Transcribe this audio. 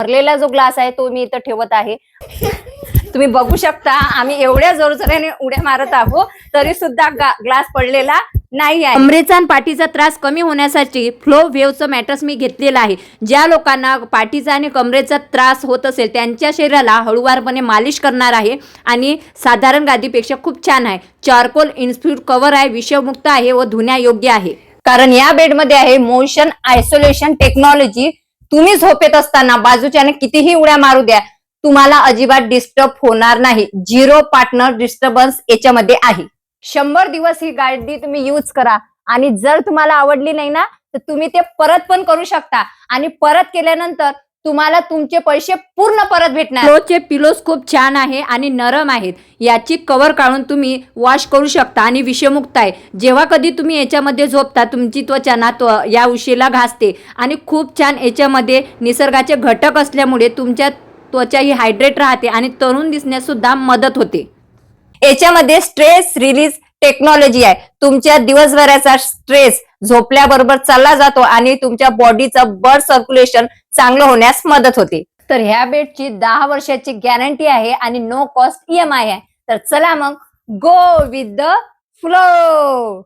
भरलेला जो ग्लास आहे तो मी इथं ठेवत आहे. तुम्ही बघू शकता आम्ही एवढ्या जोरजोराने उड्या मारत आहोत तरी सुद्धा ग्लास पडलेला नाही आहे. कमरेचा आणि पाठीचा त्रास कमी होण्यासाठी फ्लो वेव्हचं मॅट्रेस मी घेतलेलं आहे. ज्या लोकांना पाठीचा आणि कमरेचा त्रास होत असेल त्यांच्या शरीराला हळूवारपणे मालिश करणार आहे आणि साधारण गादीपेक्षा खूप छान आहे. चारकोल इन्स्टिट्यूट कव्हर आहे, विषमुक्त आहे व धुण्यायोग्य आहे. कारण या बेडमध्ये आहे मोशन आयसोलेशन टेक्नॉलॉजी. तुम्ही झोपेत असताना बाजूच्याने कितीही उड्या मारू द्या तुम्हाला अजिबात डिस्टर्ब होणार नाही. झिरो पार्टनर डिस्टर्बन्स याच्यामध्ये आहे. 100 दिवस ही गाडी तुम्ही यूज करा आणि जर तुम्हाला आवडली नाही ना तर तुम्ही ते परत पण करू शकता आणि परत केल्यानंतर तुम्हाला तुमचे पैसे पूर्ण परत भेटणार. फ्लोचे पिलोज खूप छान आहे आणि नरम आहेत. याची कव्हर काढून तुम्ही वॉश करू शकता आणि विषमुक्त आहे. जेव्हा कधी तुम्ही याच्यामध्ये झोपता तुमची त्वचा ना या उशीला घासते आणि खूप छान याच्यामध्ये निसर्गाचे घटक असल्यामुळे तुमच्या त्वचा ही हायड्रेट राहते आणि तरुण दिसण्यास सुद्धा मदत होते. याच्यामध्ये स्ट्रेस रिलीज टेक्नॉलॉजी आहे. तुमच्या दिवसभराचा स्ट्रेस झोपल्याबरोबर चालला जातो आणि तुमच्या बॉडीचं ब्लड सर्क्युलेशन चांगलं होण्यास मदत होते. तर ह्या बेडची 10 वर्षाची गॅरंटी आहे आणि नो कॉस्ट EMI आहे. तर चला मग गो विथ द फ्लो.